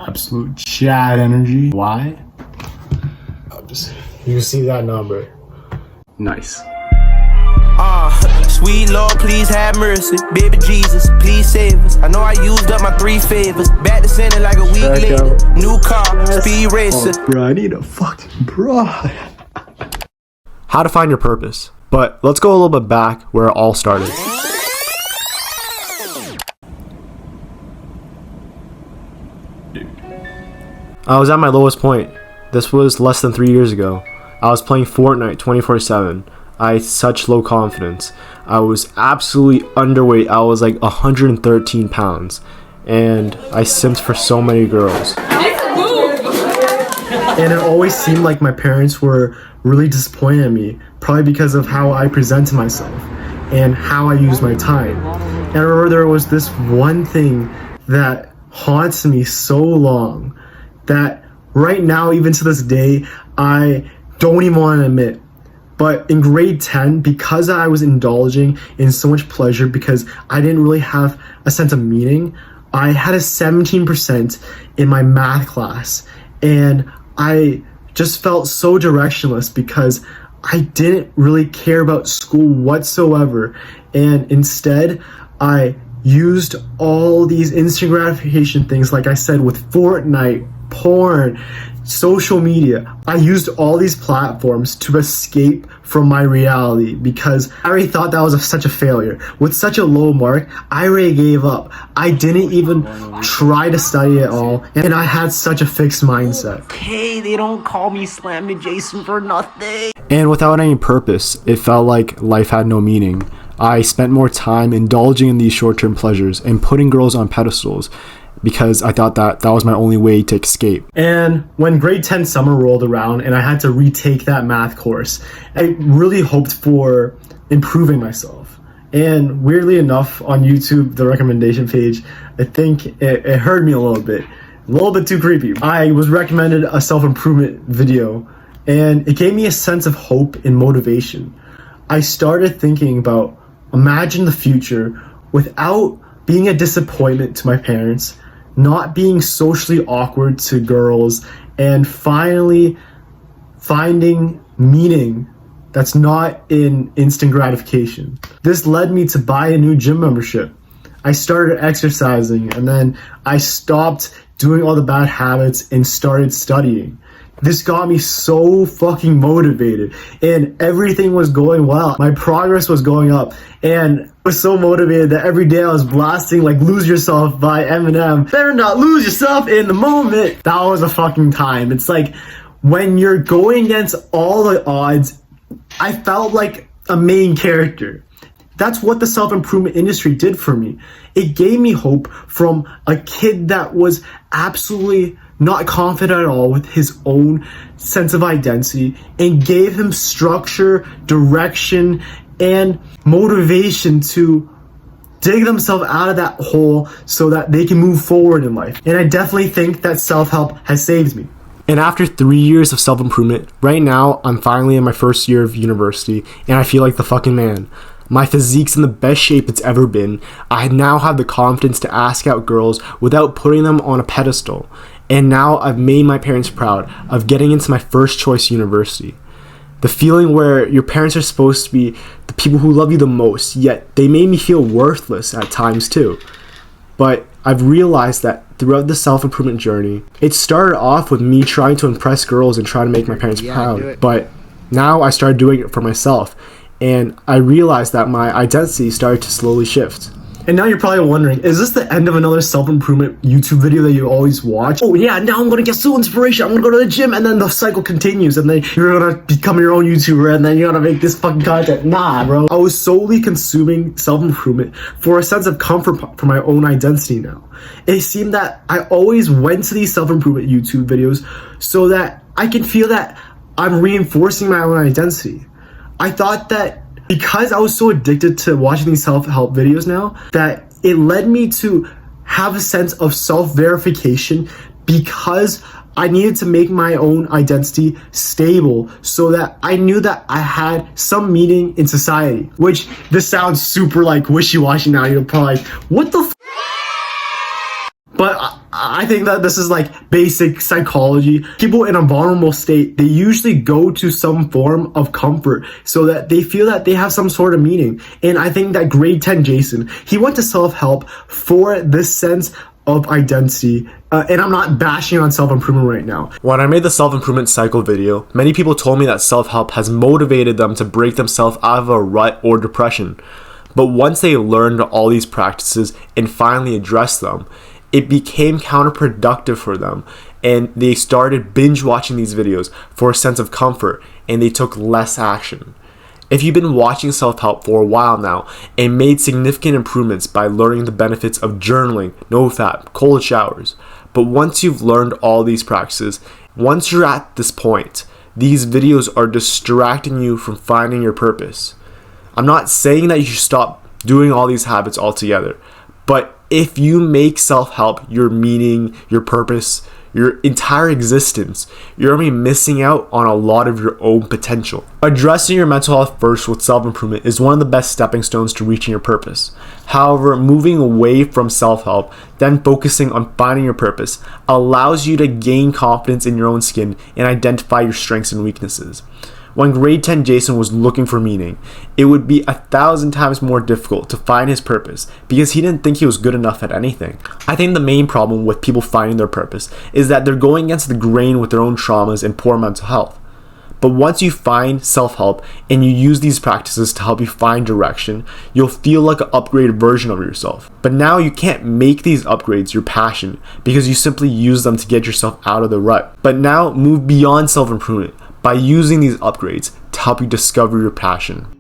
absolute Chad energy. Why? You can see that number. Nice. Sweet Lord, please have mercy. Baby Jesus, please save us. I know I used up my 3 favors. Back to sending like a week later. New car, speed racer. Oh, bro, I need a fucking bro. How to find your purpose. But let's go a little bit back where it all started. I was at my lowest point. This was less than 3 years ago. I was playing Fortnite 24/7. I had such low confidence. I was absolutely underweight. I was like 113 pounds. And I simped for so many girls. And it always seemed like my parents were really disappointed in me, probably because of how I presented myself and how I used my time. And I remember there was this one thing that haunts me so long that right now, even to this day, I don't even want to admit. But in grade 10, because I was indulging in so much pleasure, because I didn't really have a sense of meaning, I had a 17% in my math class. And I just felt so directionless because I didn't really care about school whatsoever. And instead, I used all these instant gratification things, like I said, with Fortnite, porn, social media. I used all these platforms to escape from my reality because I already thought that was such a failure. With such a low mark, I already gave up. I didn't even try to study at all, and I had such a fixed mindset. Okay, they don't call me Slammy Jason for nothing. And without any purpose, it felt like life had no meaning. I spent more time indulging in these short-term pleasures and putting girls on pedestals because I thought that was my only way to escape. And when grade 10 summer rolled around and I had to retake that math course, I really hoped for improving myself. And weirdly enough, on YouTube, the recommendation page, I think it hurt me a little bit too creepy. I was recommended a self-improvement video, and it gave me a sense of hope and motivation. I started thinking about, imagine the future without being a disappointment to my parents, not being socially awkward to girls, and finally finding meaning that's not in instant gratification. This led me to buy a new gym membership. I started exercising, and then I stopped doing all the bad habits and started studying. This got me so fucking motivated, and everything was going well. My progress was going up, and I was so motivated that every day I was blasting like Lose Yourself by Eminem. Better not lose yourself in the moment. That was a fucking time. It's like when you're going against all the odds, I felt like a main character. That's what the self-improvement industry did for me. It gave me hope from a kid that was absolutely not confident at all with his own sense of identity, and gave him structure, direction, and motivation to dig themselves out of that hole so that they can move forward in life. And I definitely think that self-help has saved me. And after 3 years of self-improvement, right now I'm finally in my first year of university, and I feel like the fucking man. My physique's in the best shape it's ever been. I now have the confidence to ask out girls without putting them on a pedestal. And now I've made my parents proud of getting into my first choice university. The feeling where your parents are supposed to be the people who love you the most, yet they made me feel worthless at times too. But I've realized that throughout the self-improvement journey, it started off with me trying to impress girls and trying to make my parents proud. But now I started doing it for myself, and I realized that my identity started to slowly shift. And now you're probably wondering, is this the end of another self-improvement YouTube video that you always watch? Oh yeah, now I'm gonna get so inspiration, I'm gonna go to the gym, and then the cycle continues, and then you're gonna become your own YouTuber, and then you're gonna make this fucking content. Nah, bro. I was solely consuming self-improvement for a sense of comfort for my own identity now. It seemed that I always went to these self-improvement YouTube videos so that I can feel that I'm reinforcing my own identity. I thought that because I was so addicted to watching these self-help videos now, that it led me to have a sense of self-verification because I needed to make my own identity stable so that I knew that I had some meaning in society. Which, this sounds super like wishy-washy now, you're probably like, what the f? But I think that this is like basic psychology. People in a vulnerable state, they usually go to some form of comfort so that they feel that they have some sort of meaning. And I think that grade 10 Jason, he went to self-help for this sense of identity. And I'm not bashing on self-improvement right now. When I made the self-improvement cycle video, many people told me that self-help has motivated them to break themselves out of a rut or depression. But once they learned all these practices and finally addressed them, it became counterproductive for them, and they started binge watching these videos for a sense of comfort, and they took less action. If you've been watching self-help for a while now and made significant improvements by learning the benefits of journaling, no-fap, cold showers, but once you've learned all these practices, once you're at this point, these videos are distracting you from finding your purpose. I'm not saying that you should stop doing all these habits altogether, but if you make self-help your meaning, your purpose, your entire existence, you're going to be missing out on a lot of your own potential. Addressing your mental health first with self-improvement is one of the best stepping stones to reaching your purpose. However, moving away from self-help, then focusing on finding your purpose, allows you to gain confidence in your own skin and identify your strengths and weaknesses. When grade 10 Jason was looking for meaning, it would be 1,000 times more difficult to find his purpose because he didn't think he was good enough at anything. I think the main problem with people finding their purpose is that they're going against the grain with their own traumas and poor mental health. But once you find self-help and you use these practices to help you find direction, you'll feel like an upgraded version of yourself. But now you can't make these upgrades your passion because you simply use them to get yourself out of the rut. But now move beyond self-improvement by using these upgrades to help you discover your passion.